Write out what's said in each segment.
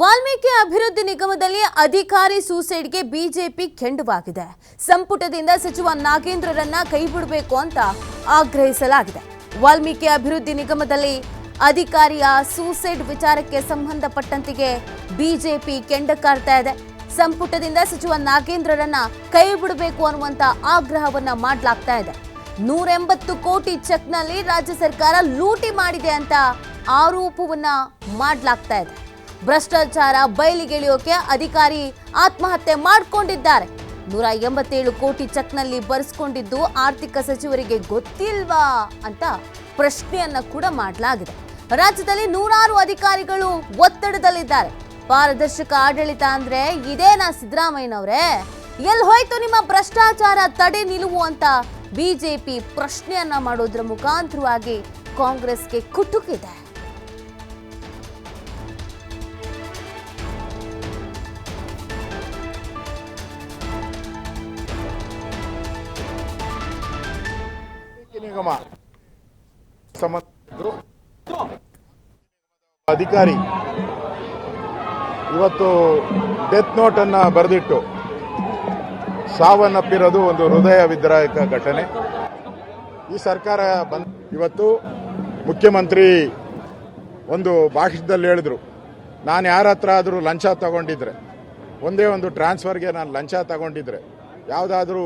ವಾಲ್ಮೀಕಿ ಅಭಿವೃದ್ಧಿ ನಿಗಮದಲ್ಲಿ ಅಧಿಕಾರಿ ಸೂಸೈಡ್ಗೆ ಬಿಜೆಪಿ ಕೆಂಡವಾಗಿದೆ. ಸಂಪುಟದಿಂದ ಸಚಿವ ನಾಗೇಂದ್ರರನ್ನ ಕೈಬಿಡಬೇಕು ಅಂತ ಆಗ್ರಹಿಸಲಾಗಿದೆ. ವಾಲ್ಮೀಕಿ ಅಭಿವೃದ್ಧಿ ನಿಗಮದಲ್ಲಿ ಅಧಿಕಾರಿಯ ಸೂಸೈಡ್ ವಿಚಾರಕ್ಕೆ ಸಂಬಂಧಪಟ್ಟಂತೆ ಬಿಜೆಪಿ ಕೆಂಡ ಕಾರ್ತಾ ಇದೆ. ಸಂಪುಟದಿಂದ ಸಚಿವ ನಾಗೇಂದ್ರರನ್ನ ಕೈಬಿಡಬೇಕು ಅನ್ನುವಂತ ಆಗ್ರಹವನ್ನ ಮಾಡಲಾಗ್ತಾ ಇದೆ. 180 ಕೋಟಿ ಚೆಕ್ನಲ್ಲಿ ರಾಜ್ಯ ಸರ್ಕಾರ ಲೂಟಿ ಮಾಡಿದೆ ಅಂತ ಆರೋಪವನ್ನ ಮಾಡಲಾಗ್ತಾ ಇದೆ. ಭ್ರಷ್ಟಾಚಾರ ಬಯಲಿಗೆಳೆಯೋಕೆ ಅಧಿಕಾರಿ ಆತ್ಮಹತ್ಯೆ ಮಾಡಿಕೊಂಡಿದ್ದಾರೆ. 187 ಕೋಟಿ ಚೆಕ್ನಲ್ಲಿ ಬರೆಸ್ಕೊಂಡಿದ್ದು ಆರ್ಥಿಕ ಸಚಿವರಿಗೆ ಗೊತ್ತಿಲ್ವಾ ಅಂತ ಪ್ರಶ್ನೆಯನ್ನ ಕೂಡ ಮಾಡಲಾಗಿದೆ. ರಾಜ್ಯದಲ್ಲಿ ನೂರಾರು ಅಧಿಕಾರಿಗಳು ಒತ್ತಡದಲ್ಲಿದ್ದಾರೆ. ಪಾರದರ್ಶಕ ಆಡಳಿತ ಅಂದ್ರೆ ಇದೇನಾ ಸಿದ್ದರಾಮಯ್ಯನವರೇ? ಎಲ್ಲಿ ಹೋಯ್ತು ನಿಮ್ಮ ಭ್ರಷ್ಟಾಚಾರ ತಡೆ ನಿಲುವು ಅಂತ ಬಿಜೆಪಿ ಪ್ರಶ್ನೆಯನ್ನ ಮಾಡೋದ್ರ ಮುಖಾಂತರವಾಗಿ ಕಾಂಗ್ರೆಸ್ಗೆ ಕುಟುಕಿದೆ. ನಿಗಮ ಅಧಿಕಾರಿ ಇವತ್ತು ಡೆತ್ ನೋಟ್ ಅನ್ನ ಬರೆದಿಟ್ಟು ಸಾವನ್ನಪ್ಪಿರೋದು ಒಂದು ಹೃದಯ ವಿದ್ರಾಯಕ ಘಟನೆ. ಈ ಸರ್ಕಾರ ಇವತ್ತು ಮುಖ್ಯಮಂತ್ರಿ ಒಂದು ಭಾಷಣದಲ್ಲಿ ಹೇಳಿದ್ರು, ನಾನು ಯಾರ ಹತ್ರ ಆದರೂ ಲಂಚ ತಗೊಂಡಿದ್ರೆ, ಒಂದೇ ಒಂದು ಟ್ರಾನ್ಸ್ಫರ್ಗೆ ನಾನು ಲಂಚ ತಗೊಂಡಿದ್ರೆ, ಯಾವುದಾದ್ರೂ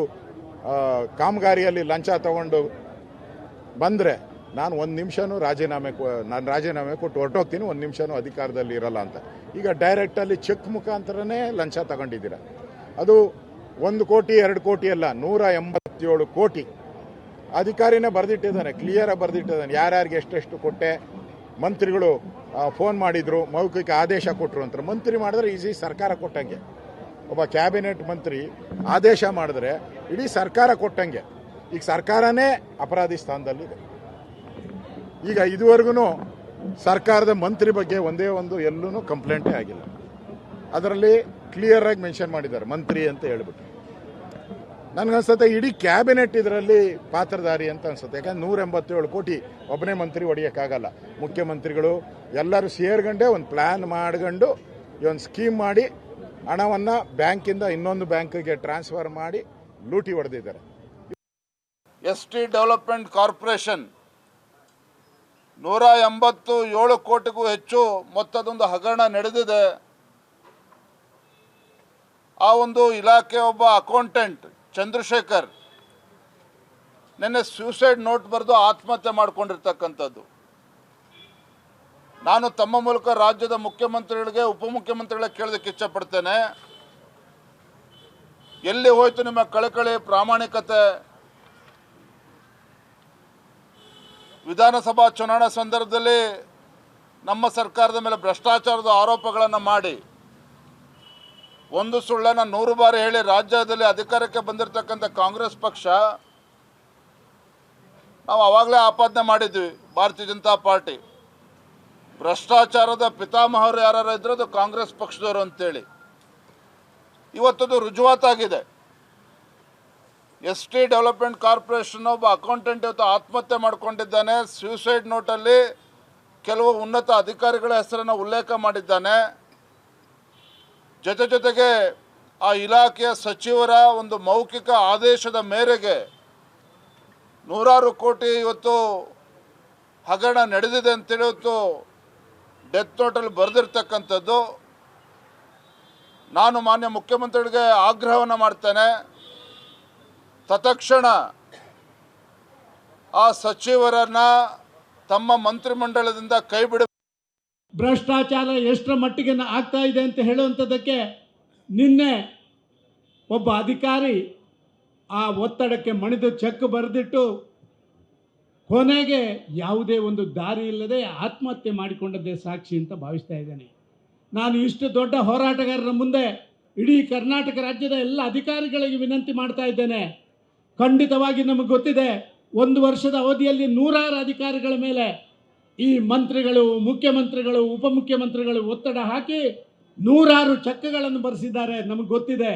ಕಾಮಗಾರಿಯಲ್ಲಿ ಲಂಚ ತಗೊಂಡು ಬಂದರೆ ನಾನು ಒಂದು ನಿಮಿಷನೂ ರಾಜೀನಾಮೆ ಕೊಟ್ಟು ಹೊರಟೋಗ್ತೀನಿ, ಒಂದು ನಿಮಿಷನೂ ಅಧಿಕಾರದಲ್ಲಿ ಇರಲ್ಲ ಅಂತ. ಈಗ ಡೈರೆಕ್ಟಲ್ಲಿ ಚೆಕ್ ಮುಖಾಂತರನೇ ಲಂಚ ತಗೊಂಡಿದ್ದೀರ. ಅದು 1 ಕೋಟಿ 2 ಕೋಟಿ ಅಲ್ಲ, 187 ಕೋಟಿ ಅಧಿಕಾರಿನೇ ಬರೆದಿಟ್ಟಿದ್ದಾನೆ, ಕ್ಲಿಯರಾಗಿ ಬರೆದಿಟ್ಟಿದ್ದಾನೆ. ಯಾರ್ಯಾರಿಗೆ ಎಷ್ಟೆಷ್ಟು ಕೊಟ್ಟೆ, ಮಂತ್ರಿಗಳು ಫೋನ್ ಮಾಡಿದ್ರು, ಮೌಖಿಕ ಆದೇಶ ಕೊಟ್ಟರು ಅಂತ. ಮಂತ್ರಿ ಮಾಡಿದ್ರೆ ಈಸಿ ಸರ್ಕಾರ ಕೊಟ್ಟಂಗೆ. ಒಬ್ಬ ಕ್ಯಾಬಿನೆಟ್ ಮಂತ್ರಿ ಆದೇಶ ಮಾಡಿದ್ರೆ ಇಡೀ ಸರ್ಕಾರ ಕೊಟ್ಟಂಗೆ. ಈಗ ಸರ್ಕಾರನೇ ಅಪರಾಧಿ ಸ್ಥಾನದಲ್ಲಿದೆ. ಈಗ ಇದುವರೆಗೂ ಸರ್ಕಾರದ ಮಂತ್ರಿ ಬಗ್ಗೆ ಒಂದೇ ಒಂದು ಎಲ್ಲೂ ಕಂಪ್ಲೇಂಟೇ ಆಗಿಲ್ಲ. ಅದರಲ್ಲಿ ಕ್ಲಿಯರ್ ಆಗಿ ಮೆನ್ಷನ್ ಮಾಡಿದ್ದಾರೆ ಮಂತ್ರಿ ಅಂತ ಹೇಳ್ಬಿಟ್ಟು. ನನಗನ್ಸುತ್ತೆ ಇಡೀ ಕ್ಯಾಬಿನೆಟ್ ಇದರಲ್ಲಿ ಪಾತ್ರಧಾರಿ ಅಂತ ಅನ್ಸುತ್ತೆ. ಯಾಕಂದ್ರೆ 187 ಕೋಟಿ ಒಬ್ಬನೇ ಮಂತ್ರಿ ಹೊಡೆಯೋಕ್ಕಾಗಲ್ಲ. ಮುಖ್ಯಮಂತ್ರಿಗಳು ಎಲ್ಲರೂ ಸೇರ್ಗಂಡೆ ಒಂದು ಪ್ಲಾನ್ ಮಾಡ್ಕೊಂಡು ಈ ಒಂದು ಸ್ಕೀಮ್ ಮಾಡಿ ಹಣವನ್ನು ಬ್ಯಾಂಕಿಂದ ಇನ್ನೊಂದು ಬ್ಯಾಂಕಿಗೆ ಟ್ರಾನ್ಸ್ಫರ್ ಮಾಡಿ ಲೂಟಿ ಹೊಡೆದಿದ್ದಾರೆ. ಎಸ್ಟಿ ಡೆವಲಪ್ಮೆಂಟ್ ಕಾರ್ಪೊರೇಷನ್ 187 ಕೋಟಿಗೂ ಹೆಚ್ಚು ಮೊತ್ತದೊಂದು ಹಗರಣ ನಡೆದಿದೆ. ಆ ಒಂದು ಇಲಾಖೆ ಒಬ್ಬ ಅಕೌಂಟೆಂಟ್ ಚಂದ್ರಶೇಖರ್ ನಿನ್ನೆ ಸೂಸೈಡ್ ನೋಟ್ ಬರೆದು ಆತ್ಮಹತ್ಯೆ ಮಾಡಿಕೊಂಡಿರ್ತಕ್ಕಂಥದ್ದು. ನಾನು ತಮ್ಮ ಮೂಲಕ ರಾಜ್ಯದ ಮುಖ್ಯಮಂತ್ರಿಗಳಿಗೆ, ಉಪಮುಖ್ಯಮಂತ್ರಿಗಳಿಗೆ ಕೇಳೋದಕ್ಕೆ ಇಚ್ಛಪಡ್ತೇನೆ, ಎಲ್ಲಿ ಹೋಯ್ತು ನಿಮ್ಮ ಕಳಕಳಿ, ಪ್ರಾಮಾಣಿಕತೆ? ವಿಧಾನಸಭಾ ಚುನಾವಣಾ ಸಂದರ್ಭದಲ್ಲಿ ನಮ್ಮ ಸರ್ಕಾರದ ಮೇಲೆ ಭ್ರಷ್ಟಾಚಾರದ ಆರೋಪಗಳನ್ನು ಮಾಡಿ, ಒಂದು ಸುಳ್ಳನ್ನು 100 ಬಾರಿ ಹೇಳಿ ರಾಜ್ಯದಲ್ಲಿ ಅಧಿಕಾರಕ್ಕೆ ಬಂದಿರತಕ್ಕಂಥ ಕಾಂಗ್ರೆಸ್ ಪಕ್ಷ, ನಾವು ಆವಾಗಲೇ ಆಪಾದನೆ ಮಾಡಿದ್ವಿ, ಭಾರತೀಯ ಜನತಾ ಪಾರ್ಟಿ ಭ್ರಷ್ಟಾಚಾರದ ಪಿತಾಮಹರು ಯಾರು ಇದ್ರು ಅದು ಕಾಂಗ್ರೆಸ್ ಪಕ್ಷದವರು ಅಂತೇಳಿ. ಇವತ್ತದು ರುಜುವಾತಾಗಿದೆ. ಎಸ್ಟಿ ಡೆವಲಪ್ಮೆಂಟ್ ಕಾರ್ಪೊರೇಷನ್ ಒಬ್ಬ ಅಕೌಂಟೆಂಟ್ ಇವತ್ತು ಆತ್ಮಹತ್ಯೆ ಮಾಡಿಕೊಂಡಿದ್ದಾನೆ. ಸೂಸೈಡ್ ನೋಟಲ್ಲಿ ಕೆಲವು ಉನ್ನತ ಅಧಿಕಾರಿಗಳ ಹೆಸರನ್ನು ಉಲ್ಲೇಖ ಮಾಡಿದ್ದಾನೆ. ಜೊತೆಗೆ ಆ ಇಲಾಖೆಯ ಸಚಿವರ ಒಂದು ಮೌಖಿಕ ಆದೇಶದ ಮೇರೆಗೆ ನೂರಾರು ಕೋಟಿ ಇವತ್ತು ಹಗರಣ ನಡೆದಿದೆ ಅಂತೇಳಿ ಇವತ್ತು ಡೆತ್ ನೋಟಲ್ಲಿ ಬರೆದಿರ್ತಕ್ಕಂಥದ್ದು. ನಾನು ಮಾನ್ಯ ಮುಖ್ಯಮಂತ್ರಿಗಳಿಗೆ ಆಗ್ರಹವನ್ನು ಮಾಡ್ತೇನೆ, ತತ್ಕ್ಷಣ ಆ ಸಚಿವರನ್ನ ತಮ್ಮ ಮಂತ್ರಿಮಂಡಲದಿಂದ ಕೈಬಿಡ. ಭ್ರಷ್ಟಾಚಾರ ಎಷ್ಟರ ಮಟ್ಟಿಗೆ ಆಗ್ತಾ ಇದೆ ಅಂತ ಹೇಳುವಂಥದ್ದಕ್ಕೆ ನಿನ್ನೆ ಒಬ್ಬ ಅಧಿಕಾರಿ ಆ ಒತ್ತಡಕ್ಕೆ ಮಣಿದು ಚೆಕ್ ಬರೆದಿಟ್ಟು ಕೊನೆಗೆ ಯಾವುದೇ ಒಂದು ದಾರಿ ಇಲ್ಲದೆ ಆತ್ಮಹತ್ಯೆ ಮಾಡಿಕೊಂಡದ್ದೇ ಸಾಕ್ಷಿ ಅಂತ ಭಾವಿಸ್ತಾ ಇದ್ದೇನೆ. ನಾನು ಇಷ್ಟು ದೊಡ್ಡ ಹೋರಾಟಗಾರರ ಮುಂದೆ ಇಡೀ ಕರ್ನಾಟಕ ರಾಜ್ಯದ ಎಲ್ಲ ಅಧಿಕಾರಿಗಳಿಗೆ ವಿನಂತಿ ಮಾಡ್ತಾ ಇದ್ದೇನೆ. ಖಂಡಿತವಾಗಿ ನಮಗೆ ಗೊತ್ತಿದೆ, 1 ವರ್ಷದ ಅವಧಿಯಲ್ಲಿ ನೂರಾರು ಅಧಿಕಾರಿಗಳ ಮೇಲೆ ಈ ಮಂತ್ರಿಗಳು, ಮುಖ್ಯಮಂತ್ರಿಗಳು, ಉಪಮುಖ್ಯಮಂತ್ರಿಗಳು ಒತ್ತಡ ಹಾಕಿ ನೂರಾರು ಚೆಕ್ಗಳನ್ನು ಬರೆಸಿದ್ದಾರೆ. ನಮಗೆ ಗೊತ್ತಿದೆ.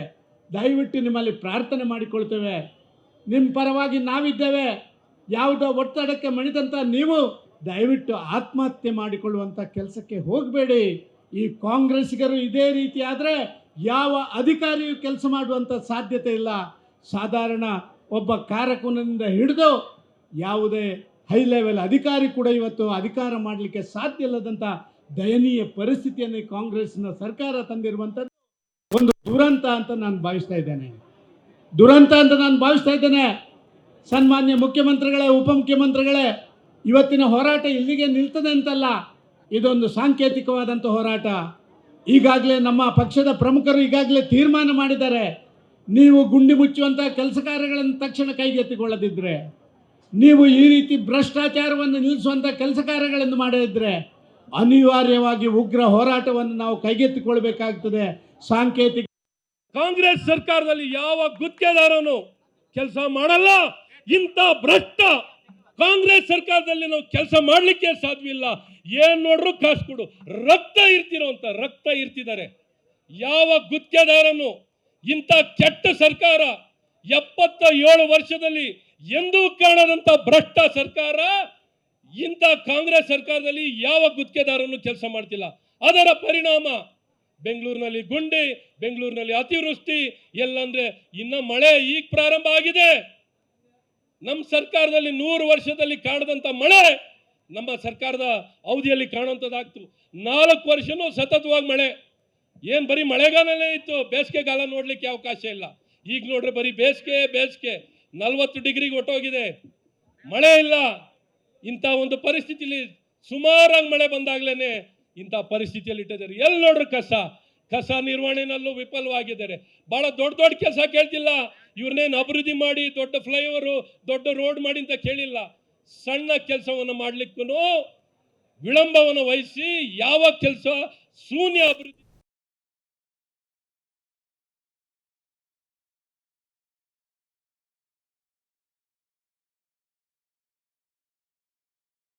ದಯವಿಟ್ಟು ನಿಮ್ಮಲ್ಲಿ ಪ್ರಾರ್ಥನೆ ಮಾಡಿಕೊಳ್ತೇವೆ, ನಿಮ್ಮ ಪರವಾಗಿ ನಾವಿದ್ದೇವೆ. ಯಾವುದೋ ಒತ್ತಡಕ್ಕೆ ಮಣಿದಂಥ ನೀವು ದಯವಿಟ್ಟು ಆತ್ಮಹತ್ಯೆ ಮಾಡಿಕೊಳ್ಳುವಂಥ ಕೆಲಸಕ್ಕೆ ಹೋಗಬೇಡಿ. ಈ ಕಾಂಗ್ರೆಸ್ಸಿಗರು ಇದೇ ರೀತಿ ಆದರೆ ಯಾವ ಅಧಿಕಾರಿಯು ಕೆಲಸ ಮಾಡುವಂಥ ಸಾಧ್ಯತೆ ಇಲ್ಲ. ಸಾಧಾರಣ ಒಬ್ಬ ಕಾರಕುನದಿಂದ ಹಿಡಿದು ಯಾವುದೇ ಹೈ ಲೆವೆಲ್ ಅಧಿಕಾರಿ ಕೂಡ ಇವತ್ತು ಅಧಿಕಾರ ಮಾಡಲಿಕ್ಕೆ ಸಾಧ್ಯ ಇಲ್ಲದಂಥ ದಯನೀಯ ಪರಿಸ್ಥಿತಿಯನ್ನು ಕಾಂಗ್ರೆಸ್ನ ಸರ್ಕಾರ ತಂದಿರುವಂಥದ್ದು ಒಂದು ದುರಂತ ಅಂತ ನಾನು ಭಾವಿಸ್ತಾ ಇದ್ದೇನೆ. ಸನ್ಮಾನ್ಯ ಮುಖ್ಯಮಂತ್ರಿಗಳೇ, ಉಪಮುಖ್ಯಮಂತ್ರಿಗಳೇ, ಇವತ್ತಿನ ಹೋರಾಟ ಇಲ್ಲಿಗೆ ನಿಲ್ತದೆ ಅಂತಲ್ಲ, ಇದೊಂದು ಸಾಂಕೇತಿಕವಾದಂಥ ಹೋರಾಟ. ಈಗಾಗಲೇ ನಮ್ಮ ಪಕ್ಷದ ಪ್ರಮುಖರು ಈಗಾಗಲೇ ತೀರ್ಮಾನ ಮಾಡಿದ್ದಾರೆ. ನೀವು ಗುಂಡಿ ಮುಚ್ಚುವಂಥ ಕೆಲಸ ಕಾರ್ಯಗಳನ್ನು ತಕ್ಷಣ ಕೈಗೆತ್ತಿಕೊಳ್ಳದಿದ್ದರೆ, ನೀವು ಈ ರೀತಿ ಭ್ರಷ್ಟಾಚಾರವನ್ನು ನಿಲ್ಲಿಸುವಂಥ ಕೆಲಸ ಕಾರ್ಯಗಳನ್ನು ಮಾಡದಿದ್ದರೆ ಅನಿವಾರ್ಯವಾಗಿ ಉಗ್ರ ಹೋರಾಟವನ್ನು ನಾವು ಕೈಗೆತ್ತಿಕೊಳ್ಬೇಕಾಗ್ತದೆ. ಸಾಂಕೇತಿಕ ಕಾಂಗ್ರೆಸ್ ಸರ್ಕಾರದಲ್ಲಿ ಯಾವ ಗುತ್ತಿಗೆದಾರನು ಕೆಲಸ ಮಾಡಲ್ಲ. ಇಂಥ ಭ್ರಷ್ಟ ಕಾಂಗ್ರೆಸ್ ಸರ್ಕಾರದಲ್ಲಿ ನಾವು ಕೆಲಸ ಮಾಡಲಿಕ್ಕೆ ಸಾಧ್ಯವಿಲ್ಲ. ಏನ್ ನೋಡ್ರು ಕಾಸು ಕೊಡು, ರಕ್ತ ಇರ್ತಿದ್ದಾರೆ. ಯಾವ ಗುತ್ತಿಗೆದಾರನು ಇಂಥ ಕೆಟ್ಟ ಸರ್ಕಾರ 77 ವರ್ಷದಲ್ಲಿ ಎಂದೂ ಕಾಣದಂತ ಭ್ರಷ್ಟ ಸರ್ಕಾರ, ಇಂಥ ಕಾಂಗ್ರೆಸ್ ಸರ್ಕಾರದಲ್ಲಿ ಯಾವ ಗುತ್ತಿಗೆದಾರನು ಕೆಲಸ ಮಾಡ್ತಿಲ್ಲ. ಅದರ ಪರಿಣಾಮ ಬೆಂಗಳೂರಿನಲ್ಲಿ ಗುಂಡಿ, ಬೆಂಗಳೂರಿನಲ್ಲಿ ಅತಿವೃಷ್ಟಿ, ಎಲ್ಲಂದ್ರೆ ಇನ್ನ ಮಳೆ ಈಗ ಪ್ರಾರಂಭ ಆಗಿದೆ. ನಮ್ಮ ಸರ್ಕಾರದಲ್ಲಿ 100 ವರ್ಷದಲ್ಲಿ ಕಾಣದಂತ ಮಳೆ ನಮ್ಮ ಸರ್ಕಾರದ ಅವಧಿಯಲ್ಲಿ ಕಾಣುವಂಥದ್ದಾಗ್ತು. 4 ವರ್ಷನೂ ಸತತವಾಗಿ ಮಳೆ. ಏನು ಬರೀ ಮಳೆಗಾಲನೇ ಇತ್ತು, ಬೇಸಿಗೆಗಾಲ ನೋಡ್ಲಿಕ್ಕೆ ಅವಕಾಶ ಇಲ್ಲ. ಈಗ ನೋಡ್ರೆ ಬರೀ ಬೇಸಿಗೆ 40 ಡಿಗ್ರಿಗೆ ಹೊಟ್ಟೋಗಿದೆ, ಮಳೆ ಇಲ್ಲ. ಇಂಥ ಒಂದು ಪರಿಸ್ಥಿತಿಯಲ್ಲಿ ಸುಮಾರಾಗಿ ಮಳೆ ಬಂದಾಗ್ಲೇನೆ ಇಂಥ ಪರಿಸ್ಥಿತಿಯಲ್ಲಿ ಇಟ್ಟಿದ್ದಾರೆ. ಎಲ್ಲಿ ನೋಡ್ರಿ ಕಸ ನಿರ್ವಹಣೆನಲ್ಲೂ ವಿಫಲವಾಗಿದ್ದಾರೆ. ಬಹಳ ದೊಡ್ಡ ಕೆಲಸ ಕೇಳ್ತಿಲ್ಲ. ಇವ್ರನ್ನೇನು ಅಭಿವೃದ್ಧಿ ಮಾಡಿ ದೊಡ್ಡ ಫ್ಲೈಓವರು, ದೊಡ್ಡ ರೋಡ್ ಮಾಡಿ ಅಂತ ಕೇಳಿಲ್ಲ. ಸಣ್ಣ ಕೆಲಸವನ್ನು ಮಾಡ್ಲಿಕ್ಕೂ ವಿಳಂಬವನ್ನು ವಹಿಸಿ ಯಾವ ಕೆಲಸ ಶೂನ್ಯ ಅಭಿವೃದ್ಧಿ